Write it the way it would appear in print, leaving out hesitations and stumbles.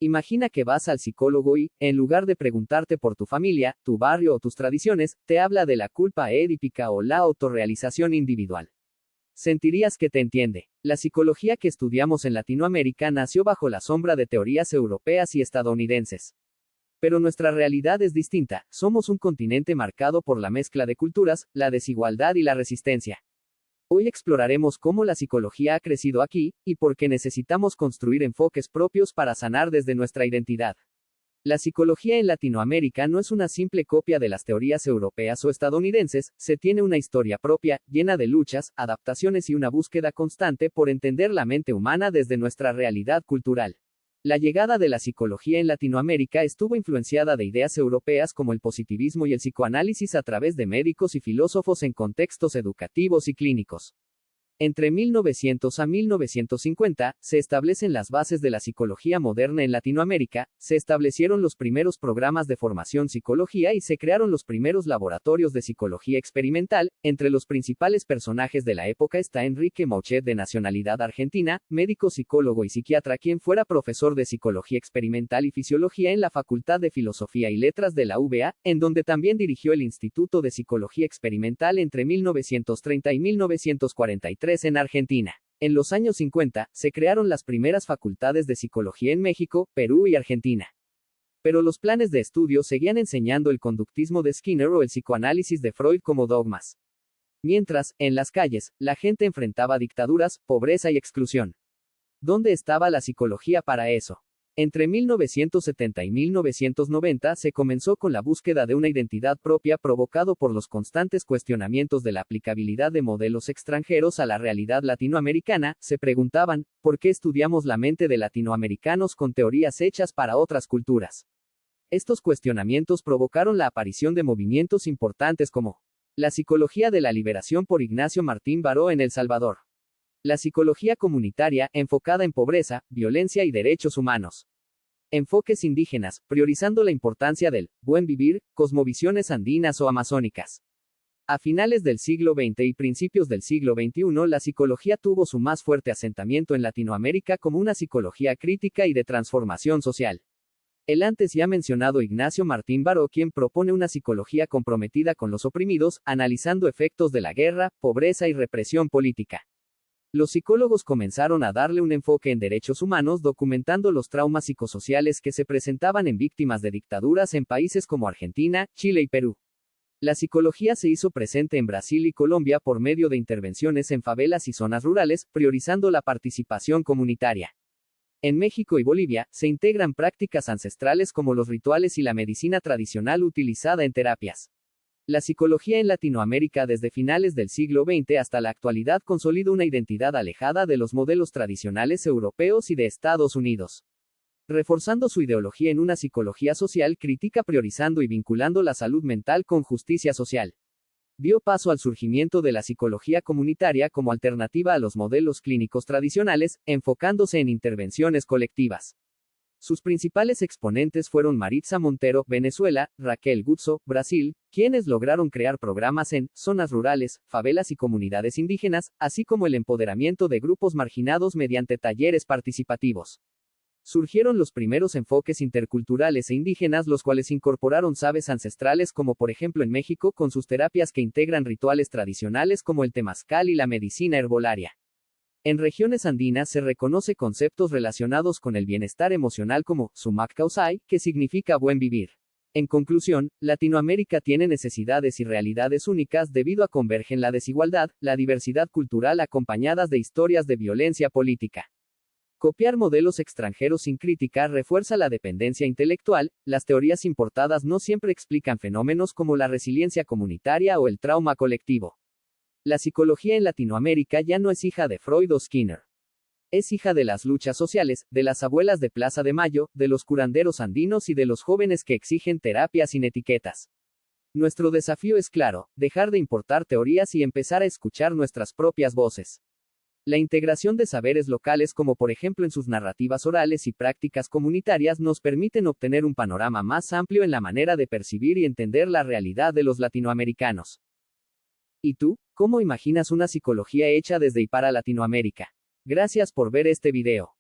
Imagina que vas al psicólogo y, en lugar de preguntarte por tu familia, tu barrio o tus tradiciones, te habla de la culpa édipica o la autorrealización individual. Sentirías que te entiende. La psicología que estudiamos en Latinoamérica nació bajo la sombra de teorías europeas y estadounidenses. Pero nuestra realidad es distinta, somos un continente marcado por la mezcla de culturas, la desigualdad y la resistencia. Hoy exploraremos cómo la psicología ha crecido aquí, y por qué necesitamos construir enfoques propios para sanar desde nuestra identidad. La psicología en Latinoamérica no es una simple copia de las teorías europeas o estadounidenses, se tiene una historia propia, llena de luchas, adaptaciones y una búsqueda constante por entender la mente humana desde nuestra realidad cultural. La llegada de la psicología en Latinoamérica estuvo influenciada de ideas europeas como el positivismo y el psicoanálisis a través de médicos y filósofos en contextos educativos y clínicos. Entre 1900 a 1950, se establecen las bases de la psicología moderna en Latinoamérica, se establecieron los primeros programas de formación psicología y se crearon los primeros laboratorios de psicología experimental. Entre los principales personajes de la época está Enrique Mouchet, de nacionalidad argentina, médico, psicólogo y psiquiatra, quien fuera profesor de psicología experimental y fisiología en la Facultad de Filosofía y Letras de la UBA, en donde también dirigió el Instituto de Psicología Experimental entre 1930 y 1943 en Argentina. En los años 50, se crearon las primeras facultades de psicología en México, Perú y Argentina. Pero los planes de estudio seguían enseñando el conductismo de Skinner o el psicoanálisis de Freud como dogmas. Mientras, en las calles, la gente enfrentaba dictaduras, pobreza y exclusión. ¿Dónde estaba la psicología para eso? Entre 1970 y 1990 se comenzó con la búsqueda de una identidad propia provocado por los constantes cuestionamientos de la aplicabilidad de modelos extranjeros a la realidad latinoamericana. Se preguntaban, ¿por qué estudiamos la mente de latinoamericanos con teorías hechas para otras culturas? Estos cuestionamientos provocaron la aparición de movimientos importantes como la psicología de la liberación por Ignacio Martín Baró en El Salvador. La psicología comunitaria, enfocada en pobreza, violencia y derechos humanos. Enfoques indígenas, priorizando la importancia del buen vivir, cosmovisiones andinas o amazónicas. A finales del siglo XX y principios del siglo XXI, la psicología tuvo su más fuerte asentamiento en Latinoamérica como una psicología crítica y de transformación social. El antes ya mencionado Ignacio Martín Baró, quien propone una psicología comprometida con los oprimidos, analizando efectos de la guerra, pobreza y represión política. Los psicólogos comenzaron a darle un enfoque en derechos humanos, documentando los traumas psicosociales que se presentaban en víctimas de dictaduras en países como Argentina, Chile y Perú. La psicología se hizo presente en Brasil y Colombia por medio de intervenciones en favelas y zonas rurales, priorizando la participación comunitaria. En México y Bolivia, se integran prácticas ancestrales como los rituales y la medicina tradicional utilizada en terapias. La psicología en Latinoamérica desde finales del siglo XX hasta la actualidad consolida una identidad alejada de los modelos tradicionales europeos y de Estados Unidos. Reforzando su ideología en una psicología social crítica, priorizando y vinculando la salud mental con justicia social. Dio paso al surgimiento de la psicología comunitaria como alternativa a los modelos clínicos tradicionales, enfocándose en intervenciones colectivas. Sus principales exponentes fueron Maritza Montero, Venezuela, Raquel Guzzo, Brasil, quienes lograron crear programas en zonas rurales, favelas y comunidades indígenas, así como el empoderamiento de grupos marginados mediante talleres participativos. Surgieron los primeros enfoques interculturales e indígenas, los cuales incorporaron saberes ancestrales, como por ejemplo en México, con sus terapias que integran rituales tradicionales como el temazcal y la medicina herbolaria. En regiones andinas se reconoce conceptos relacionados con el bienestar emocional como sumac causai, que significa buen vivir. En conclusión, Latinoamérica tiene necesidades y realidades únicas debido a convergen la desigualdad, la diversidad cultural acompañadas de historias de violencia política. Copiar modelos extranjeros sin crítica refuerza la dependencia intelectual. Las teorías importadas no siempre explican fenómenos como la resiliencia comunitaria o el trauma colectivo. La psicología en Latinoamérica ya no es hija de Freud o Skinner. Es hija de las luchas sociales, de las abuelas de Plaza de Mayo, de los curanderos andinos y de los jóvenes que exigen terapias sin etiquetas. Nuestro desafío es claro, dejar de importar teorías y empezar a escuchar nuestras propias voces. La integración de saberes locales, como por ejemplo en sus narrativas orales y prácticas comunitarias, nos permiten obtener un panorama más amplio en la manera de percibir y entender la realidad de los latinoamericanos. ¿Y tú? ¿Cómo imaginas una psicología hecha desde y para Latinoamérica? Gracias por ver este video.